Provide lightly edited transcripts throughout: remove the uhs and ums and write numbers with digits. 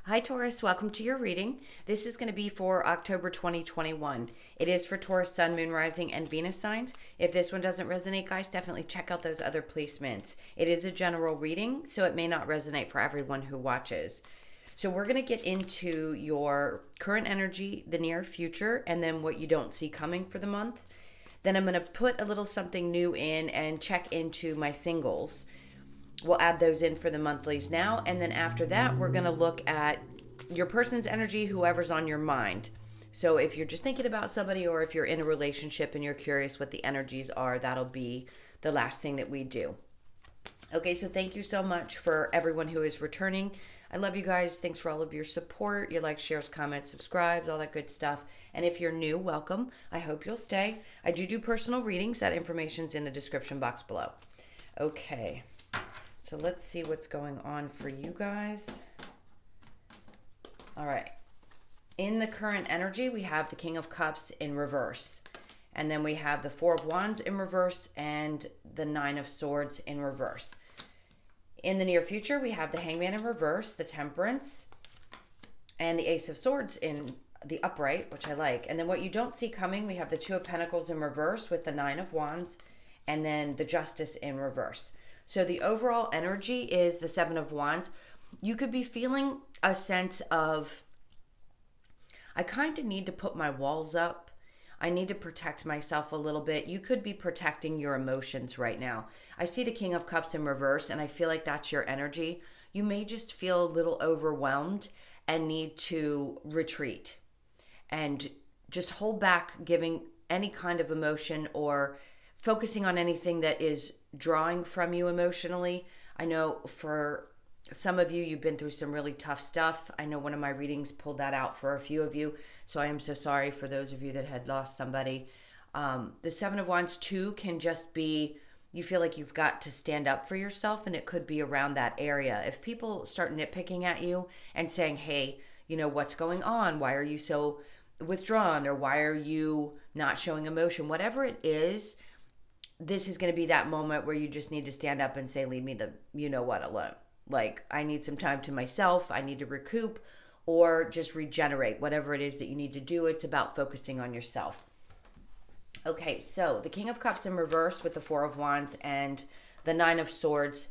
Hi Taurus, welcome to your reading. This is going to be for October 2021. It is for Taurus, Sun, Moon, Rising, and Venus signs. If this one doesn't resonate, guys, definitely check out those other placements. It is a general reading, so it may not resonate for everyone who watches. So we're going to get into your current energy, the near future, and then what you don't see coming for the month. Then I'm going to put a little something new in and check into my singles. We'll add those in for the monthlies now. And then after that, we're going to look at your person's energy, whoever's on your mind. So if you're just thinking about somebody or if you're in a relationship and you're curious what the energies are, that'll be the last thing that we do. Okay, so thank you so much for everyone who is returning. I love you guys. Thanks for all of your support, your likes, shares, comments, subscribes, all that good stuff. And if you're new, welcome. I hope you'll stay. I do personal readings. That information's in the description box below. Okay. So let's see what's going on for you guys. All right. In the current energy, we have the King of Cups in reverse. And then we have the Four of Wands in reverse and the Nine of Swords in reverse. In the near future, we have the Hangman in reverse, the Temperance, and the Ace of Swords in the upright, which I like. And then what you don't see coming, we have the Two of Pentacles in reverse with the Nine of Wands, and then the Justice in reverse. So the overall energy is the Seven of Wands. You could be feeling a sense of, I kind of need to put my walls up. I need to protect myself a little bit. You could be protecting your emotions right now. I see the King of Cups in reverse, and I feel like that's your energy. You may just feel a little overwhelmed and need to retreat and just hold back giving any kind of emotion or focusing on anything that is drawing from you emotionally. I know for some of you, you've been through some really tough stuff. I know one of my readings pulled that out for a few of you. So I am so sorry for those of you that had lost somebody. The Seven of Wands too can just be, you feel like you've got to stand up for yourself, and it could be around that area. If people start nitpicking at you and saying, hey, you know, what's going on? Why are you so withdrawn? Or why are you not showing emotion? Whatever it is, this is going to be that moment where you just need to stand up and say, leave me the you know what alone. Like, I need some time to myself. I need to recoup or just regenerate. Whatever it is that you need to do, it's about focusing on yourself. Okay, so the King of Cups in reverse with the Four of Wands and the Nine of Swords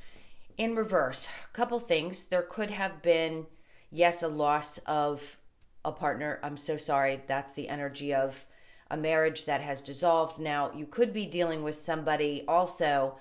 in reverse. A couple things. There could have been, yes, a loss of a partner. I'm so sorry. That's the energy of a marriage that has dissolved. Now, you could be dealing with somebody also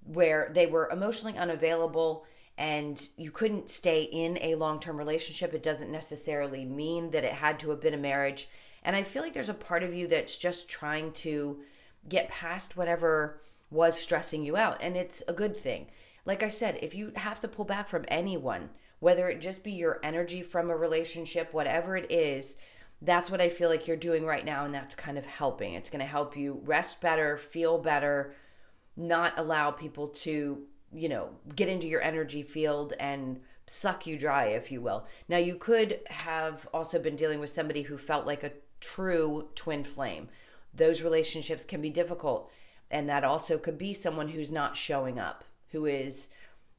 where they were emotionally unavailable and you couldn't stay in a long-term relationship. It doesn't necessarily mean that it had to have been a marriage. And I feel like there's a part of you that's just trying to get past whatever was stressing you out. And it's a good thing. Like I said, if you have to pull back from anyone, whether it just be your energy from a relationship, whatever it is, that's what I feel like you're doing right now, and that's kind of helping. It's going to help you rest better, feel better, not allow people to, you know, get into your energy field and suck you dry, if you will. Now, you could have also been dealing with somebody who felt like a true twin flame. Those relationships can be difficult, and that also could be someone who's not showing up, who is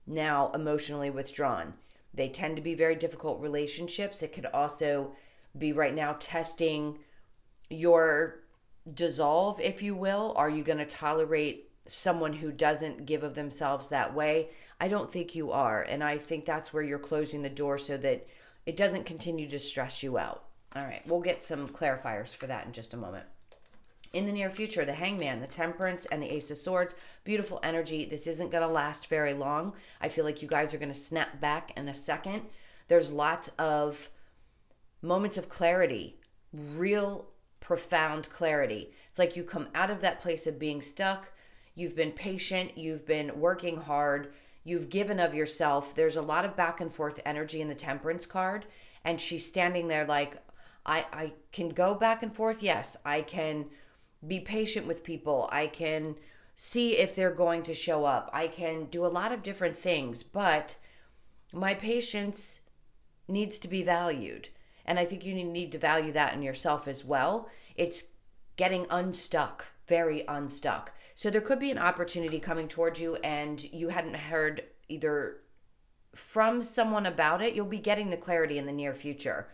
now emotionally withdrawn. They tend to be very difficult relationships. It could also be right now testing your dissolve, if you will. Are you going to tolerate someone who doesn't give of themselves that way? I don't think you are. And I think that's where you're closing the door so that it doesn't continue to stress you out. All right, we'll get some clarifiers for that in just a moment. In the near future, the Hangman, the Temperance, and the Ace of Swords, beautiful energy. This isn't going to last very long. I feel like you guys are going to snap back in a second. There's lots of moments of clarity, real profound clarity. It's like you come out of that place of being stuck. You've been patient. You've been working hard. You've given of yourself. There's a lot of back and forth energy in the Temperance card. And she's standing there like, I can go back and forth. Yes, I can be patient with people. I can see if they're going to show up. I can do a lot of different things, but my patience needs to be valued. And I think you need to value that in yourself as well. It's getting unstuck, very unstuck. So there could be an opportunity coming towards you and you hadn't heard either from someone about it, you'll be getting the clarity in the near future.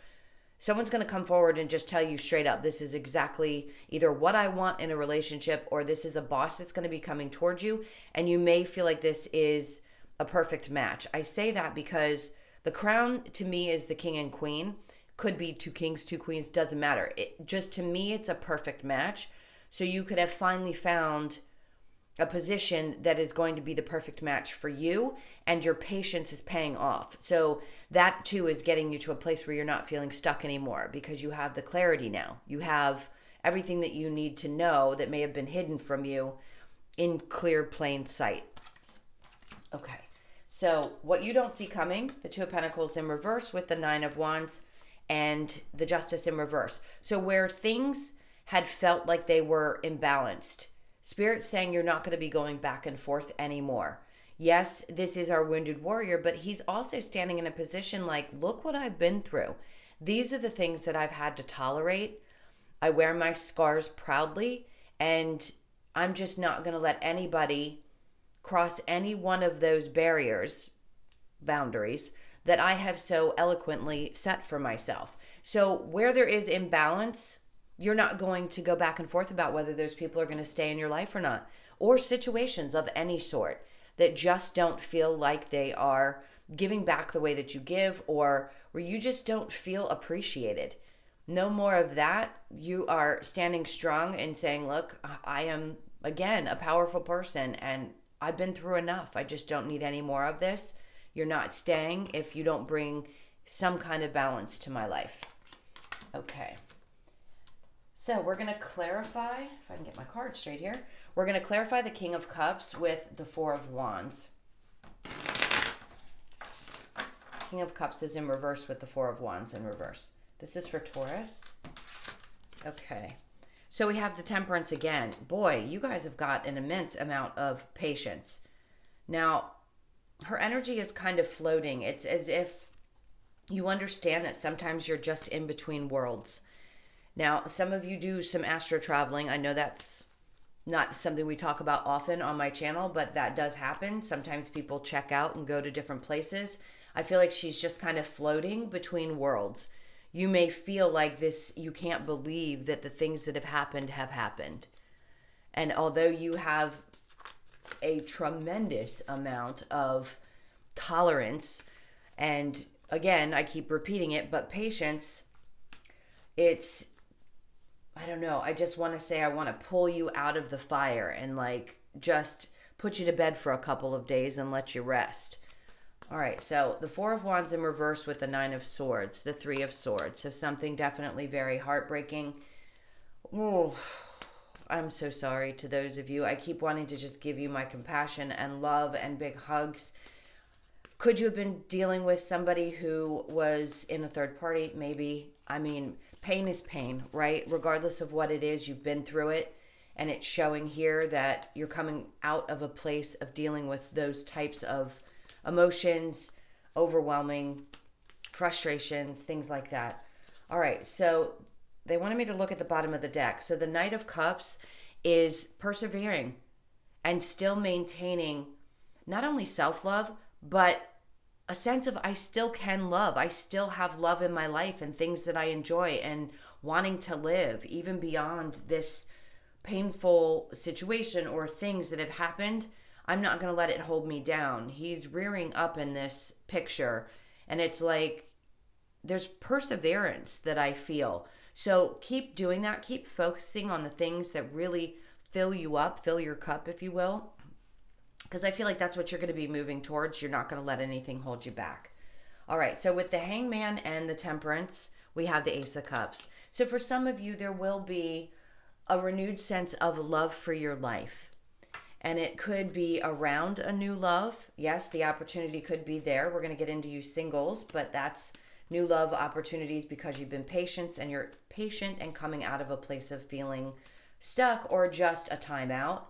Someone's going to come forward and just tell you straight up, this is exactly either what I want in a relationship, or this is a boss that's going to be coming towards you. And you may feel like this is a perfect match. I say that because the crown to me is the king and queen. Could be two kings, two queens, doesn't matter. Just to me, it's a perfect match. So you could have finally found a position that is going to be the perfect match for you, and your patience is paying off. So that too is getting you to a place where you're not feeling stuck anymore, because you have the clarity now. You have everything that you need to know that may have been hidden from you in clear, plain sight. Okay, so what you don't see coming, the Two of Pentacles in reverse with the Nine of Wands and the Justice in reverse. So where things had felt like they were imbalanced, Spirit's saying you're not going to be going back and forth anymore. Yes, this is our wounded warrior, but he's also standing in a position like, look what I've been through. These are the things that I've had to tolerate. I wear my scars proudly, and I'm just not going to let anybody cross any one of those boundaries that I have so eloquently set for myself. So where there is imbalance, you're not going to go back and forth about whether those people are going to stay in your life or not, or situations of any sort that just don't feel like they are giving back the way that you give, or where you just don't feel appreciated. No more of that. You are standing strong and saying, look, I am, again, a powerful person, and I've been through enough. I just don't need any more of this. You're not staying if you don't bring some kind of balance to my life. Okay. So we're going to clarify, if I can get my card straight here, we're going to clarify the King of Cups with the Four of Wands. King of Cups is in reverse with the Four of Wands in reverse. This is for Taurus. Okay. So we have the Temperance again. Boy, you guys have got an immense amount of patience. Now, her energy is kind of floating. It's as if you understand that sometimes you're just in between worlds. Now, some of you do some astro traveling. I know that's not something we talk about often on my channel, but that does happen. Sometimes people check out and go to different places. I feel like she's just kind of floating between worlds. You may feel like this, you can't believe that the things that have happened. And although you have a tremendous amount of tolerance, and again, I keep repeating it, but patience, it's, I don't know. I just want to say I want to pull you out of the fire and like just put you to bed for a couple of days and let you rest. All right, so the Four of Wands in reverse with the Nine of Swords, the Three of Swords. So something definitely very heartbreaking. Oh, I'm so sorry to those of you. I keep wanting to just give you my compassion and love and big hugs. Could you have been dealing with somebody who was in a third party? Maybe. I mean, pain is pain, right? Regardless of what it is, you've been through it. And it's showing here that you're coming out of a place of dealing with those types of emotions, overwhelming frustrations, things like that. All right, so they wanted me to look at the bottom of the deck. So the Knight of Cups is persevering and still maintaining not only self-love, but a sense of I still can love. I still have love in my life and things that I enjoy and wanting to live even beyond this painful situation or things that have happened. I'm not going to let it hold me down. He's rearing up in this picture, and it's like there's perseverance that I feel. So keep doing that. Keep focusing on the things that really fill you up, fill your cup, if you will, because I feel like that's what you're going to be moving towards. You're not going to let anything hold you back. All right, so with the Hangman and the Temperance, we have the Ace of Cups. So for some of you, there will be a renewed sense of love for your life. And it could be around a new love. Yes, the opportunity could be there. We're going to get into you singles, but that's new love opportunities because you've been patient and you're patient and coming out of a place of feeling stuck or just a timeout.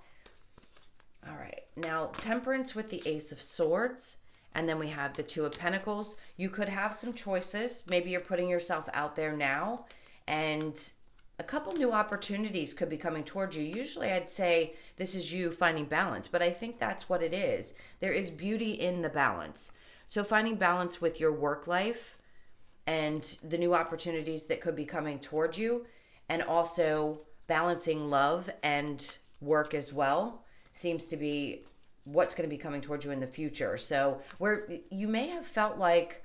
All right, now Temperance with the Ace of Swords, and then we have the Two of Pentacles. You could have some choices. Maybe you're putting yourself out there now, and a couple new opportunities could be coming towards you. Usually I'd say this is you finding balance, but I think that's what it is. There is beauty in the balance. So finding balance with your work life and the new opportunities that could be coming towards you, and also balancing love and work as well, seems to be what's going to be coming towards you in the future. So where you may have felt like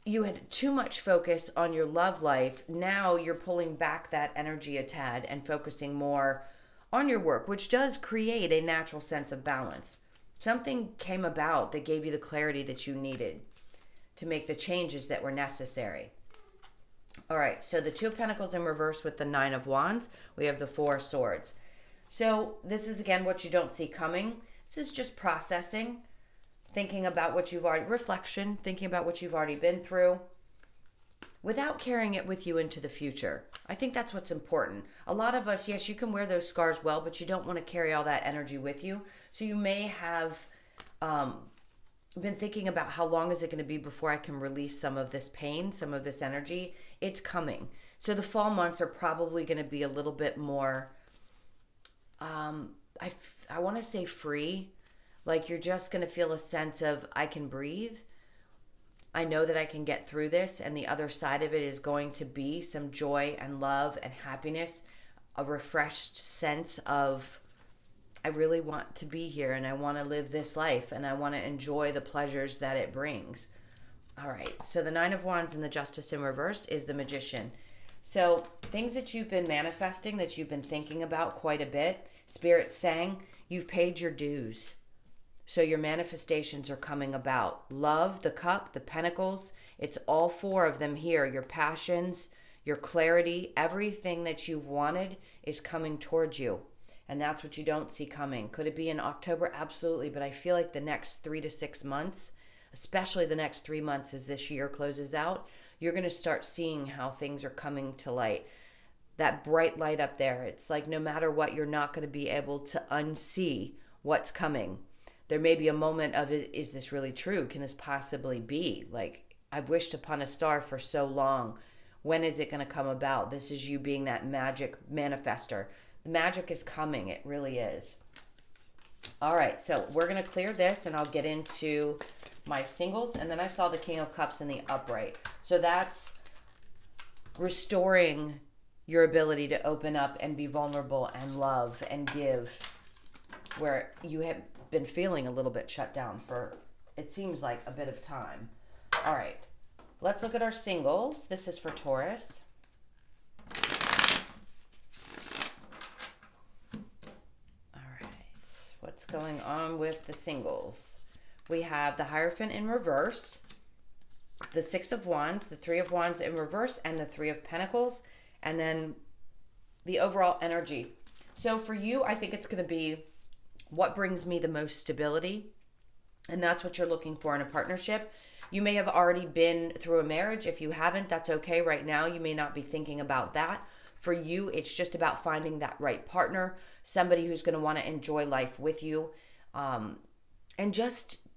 you had too much focus on your love life, now you're pulling back that energy a tad and focusing more on your work, which does create a natural sense of balance. Something came about that gave you the clarity that you needed to make the changes that were necessary. All right, so the Two of Pentacles in reverse with the Nine of Wands. We have the Four of Swords. So this is, again, what you don't see coming. This is just processing, thinking about what you've already, reflection, thinking about what you've already been through without carrying it with you into the future. I think that's what's important. A lot of us, yes, you can wear those scars well, but you don't want to carry all that energy with you. So you may have been thinking about how long is it going to be before I can release some of this pain, some of this energy. It's coming. So the fall months are probably going to be a little bit more, I want to say free. Like you're just going to feel a sense of, I can breathe. I know that I can get through this, and the other side of it is going to be some joy and love and happiness, a refreshed sense of, I really want to be here and I want to live this life and I want to enjoy the pleasures that it brings. All right, so the Nine of Wands and the Justice in reverse is the Magician. So things that you've been manifesting, that you've been thinking about quite a bit, Spirit saying you've paid your dues. So your manifestations are coming about. Love, the Cup, the Pentacles, it's all four of them here. Your passions, your clarity, everything that you've wanted is coming towards you. And that's what you don't see coming. Could it be in October? Absolutely. But I feel like the next 3 to 6 months, especially the next 3 months as this year closes out, you're going to start seeing how things are coming to light. That bright light up there, it's like no matter what, you're not going to be able to unsee what's coming. There may be a moment of, is this really true? Can this possibly be? Like, I've wished upon a star for so long. When is it going to come about? This is you being that magic manifester. The magic is coming. It really is. All right, so we're going to clear this, and I'll get into my singles. And then I saw the King of Cups in the upright. So that's restoring your ability to open up and be vulnerable and love and give, where you have been feeling a little bit shut down for, it seems like, a bit of time. All right, let's look at our singles. This is for Taurus. All right, what's going on with the singles? We have the Hierophant in reverse, the Six of Wands, the Three of Wands in reverse, and the Three of Pentacles, and then the overall energy. So for you, I think it's going to be what brings me the most stability, and that's what you're looking for in a partnership. You may have already been through a marriage. If you haven't, that's okay. Right now, you may not be thinking about that. For you, it's just about finding that right partner, somebody who's going to want to enjoy life with you, and just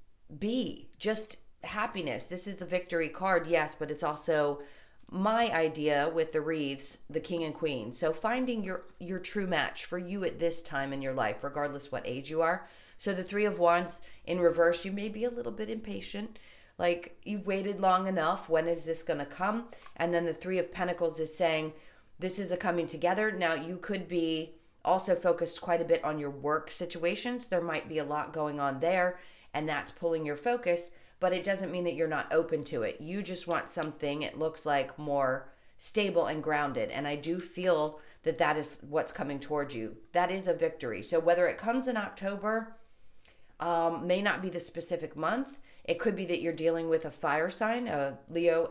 happiness. This is the Victory card, yes, but it's also my idea with the wreaths, the King and Queen. So finding your true match for you at this time in your life, regardless what age you are. So the Three of Wands in reverse, you may be a little bit impatient. Like, you've waited long enough. When is this going to come? And then the Three of Pentacles is saying, this is a coming together. Now, you could be also focused quite a bit on your work situations. There might be a lot going on there, and that's pulling your focus. But it doesn't mean that you're not open to it. You just want something, it looks like, more stable and grounded. And I do feel that that is what's coming towards you. That is a victory. So whether it comes in October, may not be the specific month. It could be that you're dealing with a fire sign, a Leo,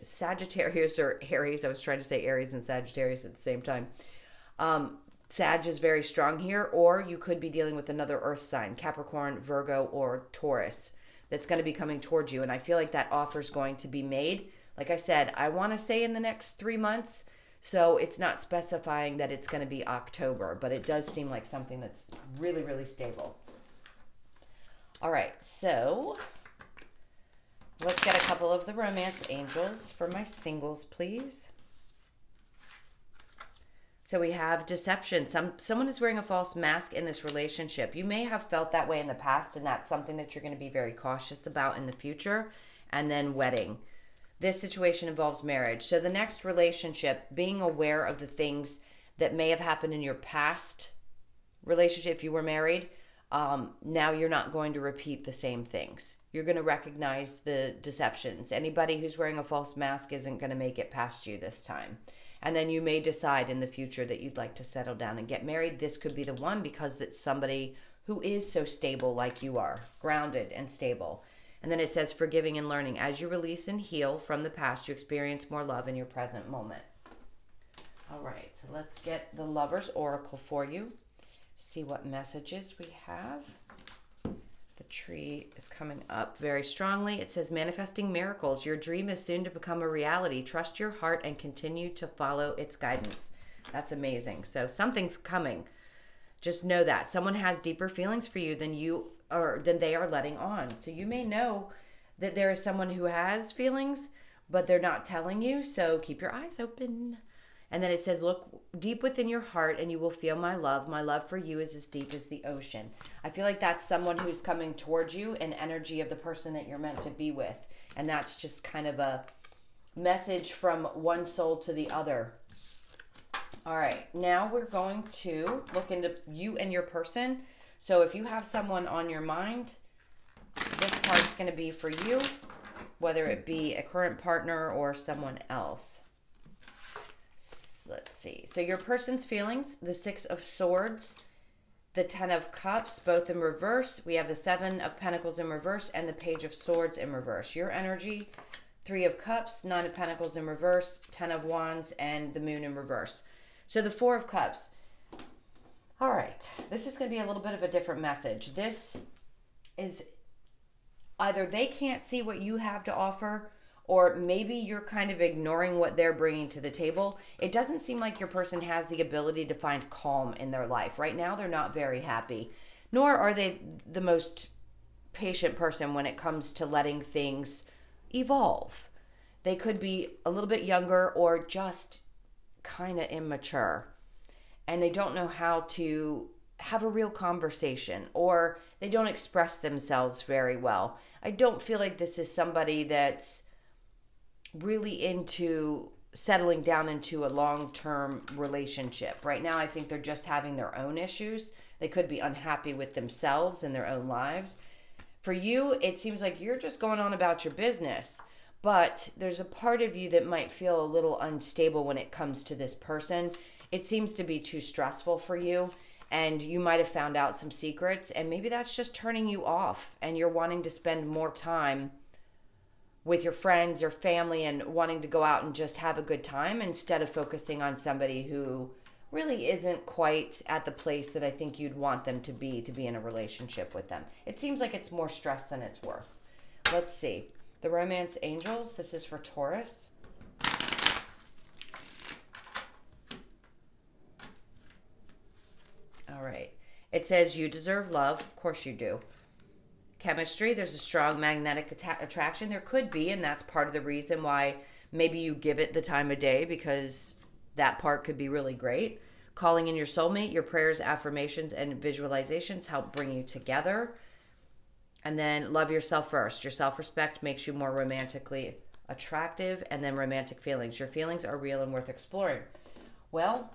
Sagittarius, or Aries. I was trying to say Aries and Sagittarius at the same time. Sag is very strong here. Or you could be dealing with another earth sign, Capricorn, Virgo, or Taurus, that's going to be coming towards you. And I feel like that offer is going to be made. Like I said, I want to say in the next 3 months. So it's not specifying that it's going to be October, but it does seem like something that's really, really stable. All right, so let's get a couple of the romance angels for my singles, please. So we have deception. Someone is wearing a false mask in this relationship. You may have felt that way in the past, and that's something that you're going to be very cautious about in the future. And then wedding. This situation involves marriage. So the next relationship, being aware of the things that may have happened in your past relationship, if you were married, now you're not going to repeat the same things. You're going to recognize the deceptions. Anybody who's wearing a false mask isn't going to make it past you this time. And then you may decide in the future that you'd like to settle down and get married. This could be the one because it's somebody who is so stable like you are, grounded and stable. And then it says forgiving and learning. As you release and heal from the past, you experience more love in your present moment. All right, so let's get the Lover's Oracle for you. See what messages we have. The tree is coming up very strongly. It says manifesting miracles. Your dream is soon to become a reality. Trust your heart and continue to follow its guidance. That's amazing. So something's coming. Just know that someone has deeper feelings for you than they are letting on. So you may know that there is someone who has feelings, but they're not telling you. So keep your eyes open. And then it says, look deep within your heart and you will feel my love. My love for you is as deep as the ocean. I feel like that's someone who's coming towards you, an energy of the person that you're meant to be with. And that's just kind of a message from one soul to the other. All right, now we're going to look into you and your person. So if you have someone on your mind, this part's going to be for you, whether it be a current partner or someone else. Let's see. So your person's feelings, the 6 of Swords, the 10 of Cups, both in reverse. We have the 7 of Pentacles in reverse and the Page of Swords in reverse. Your energy, 3 of Cups, 9 of Pentacles in reverse, 10 of Wands, and the Moon in reverse. So the 4 of Cups. All right. This is going to be a little bit of a different message. This is either they can't see what you have to offer, or maybe you're kind of ignoring what they're bringing to the table. It doesn't seem like your person has the ability to find calm in their life. Right now, they're not very happy, nor are they the most patient person when it comes to letting things evolve. They could be a little bit younger or just kind of immature, and they don't know how to have a real conversation, or they don't express themselves very well. I don't feel like this is somebody that's really into settling down into a long-term relationship. Right now, I think they're just having their own issues. They could be unhappy with themselves and their own lives. For you, it seems like you're just going on about your business, but there's a part of you that might feel a little unstable when it comes to this person. It seems to be too stressful for you, and you might have found out some secrets, and maybe that's just turning you off, and you're wanting to spend more time with your friends or family and wanting to go out and just have a good time instead of focusing on somebody who really isn't quite at the place that I think you'd want them to be in a relationship with them. It seems like it's more stress than it's worth. Let's see. The Romance Angels. This is for Taurus. All right. It says you deserve love. Of course you do. Chemistry, there's a strong magnetic attraction. There could be, and that's part of the reason why maybe you give it the time of day, because that part could be really great. Calling in your soulmate, your prayers, affirmations, and visualizations help bring you together. And then love yourself first. Your self-respect makes you more romantically attractive. And then romantic feelings. Your feelings are real and worth exploring. Well,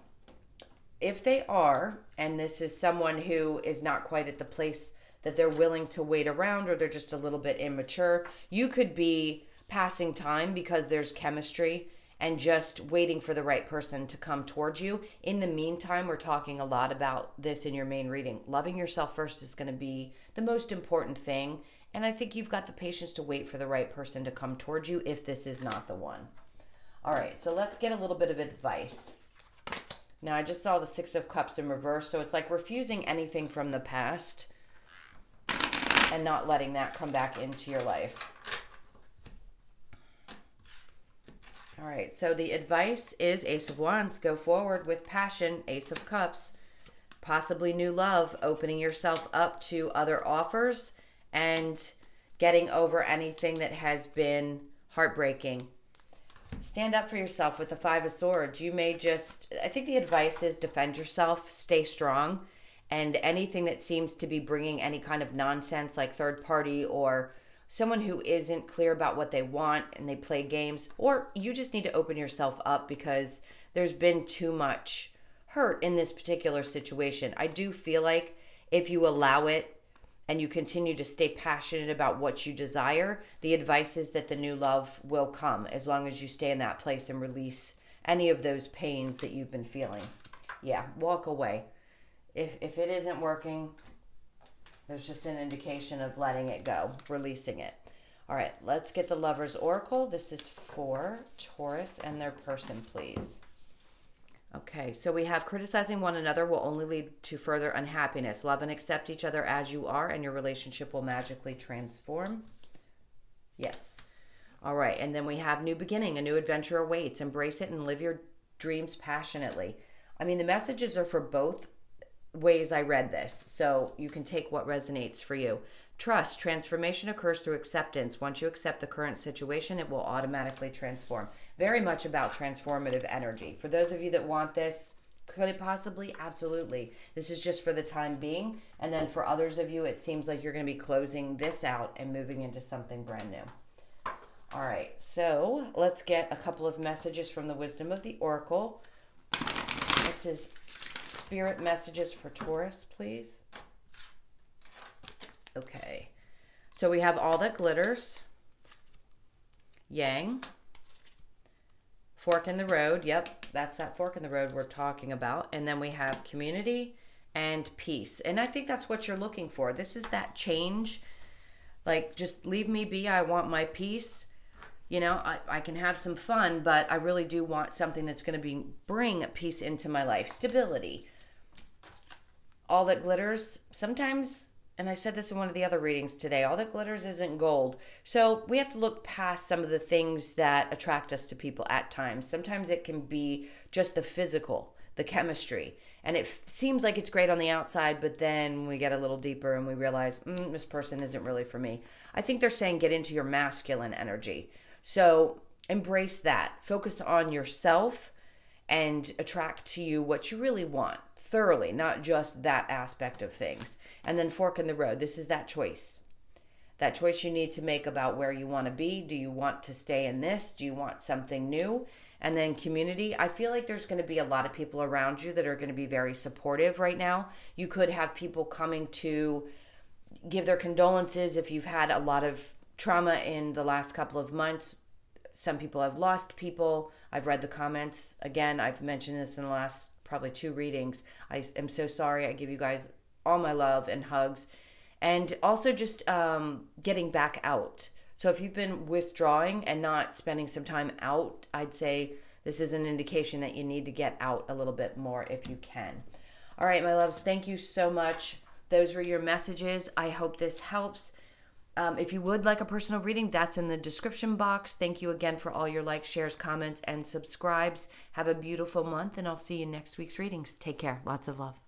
if they are, and this is someone who is not quite at the place that they're willing to wait around, or they're just a little bit immature, you could be passing time because there's chemistry and just waiting for the right person to come towards you. In the meantime, we're talking a lot about this in your main reading. Loving yourself first is going to be the most important thing, and I think you've got the patience to wait for the right person to come towards you if this is not the one. All right, so let's get a little bit of advice. Now, I just saw the 6 of Cups in reverse, so it's like refusing anything from the past and not letting that come back into your life. All right, so the advice is Ace of Wands. Go forward with passion. Ace of Cups. Possibly new love. Opening yourself up to other offers and getting over anything that has been heartbreaking. Stand up for yourself with the Five of Swords. You may just, I think the advice is defend yourself, stay strong, and anything that seems to be bringing any kind of nonsense like third party or someone who isn't clear about what they want and they play games, or you just need to open yourself up because there's been too much hurt in this particular situation. I do feel like if you allow it and you continue to stay passionate about what you desire, the advice is that the new love will come as long as you stay in that place and release any of those pains that you've been feeling. Yeah, walk away. If it isn't working, there's just an indication of letting it go, releasing it. All right, let's get the Lover's Oracle. This is for Taurus and their person, please. Okay, so we have criticizing one another will only lead to further unhappiness. Love and accept each other as you are, and your relationship will magically transform. Yes. All right, and then we have new beginning. A new adventure awaits. Embrace it and live your dreams passionately. I mean, the messages are for both ways I read this, so you can take what resonates for you. Trust. Transformation occurs through acceptance. Once you accept the current situation, it will automatically transform. Very much about transformative energy. For those of you that want this, could it possibly? Absolutely. This is just for the time being. And then for others of you, it seems like you're going to be closing this out and moving into something brand new. All right, so let's get a couple of messages from the Wisdom of the Oracle. This is Spirit messages for Taurus, please. Okay, so we have All That Glitters, Yang, Fork in the Road. Yep, that's that fork in the road we're talking about. And then we have Community and Peace. And I think that's what you're looking for. This is that change. Like, just leave me be. I want my peace. You know, I can have some fun, but I really do want something that's going to bring peace into my life. Stability. All that glitters, sometimes, and I said this in one of the other readings today, all that glitters isn't gold. So we have to look past some of the things that attract us to people at times. Sometimes it can be just the physical, the chemistry. And it seems like it's great on the outside, but then we get a little deeper and we realize, this person isn't really for me. I think they're saying get into your masculine energy. So embrace that. Focus on yourself and attract to you what you really want thoroughly, not just that aspect of things. And then fork in the road. This is that choice. That choice you need to make about where you want to be. Do you want to stay in this? Do you want something new? And then community. I feel like there's going to be a lot of people around you that are going to be very supportive right now. You could have people coming to give their condolences if you've had a lot of trauma in the last couple of months. Some people have lost people. I've read the comments. Again, I've mentioned this in the last probably 2 readings. I am so sorry. I give you guys all my love and hugs. And also just getting back out. So if you've been withdrawing and not spending some time out, I'd say this is an indication that you need to get out a little bit more if you can. All right, my loves, thank you so much. Those were your messages. I hope this helps. If you would like a personal reading, that's in the description box. Thank you again for all your likes, shares, comments, and subscribes. Have a beautiful month, and I'll see you in next week's readings. Take care. Lots of love.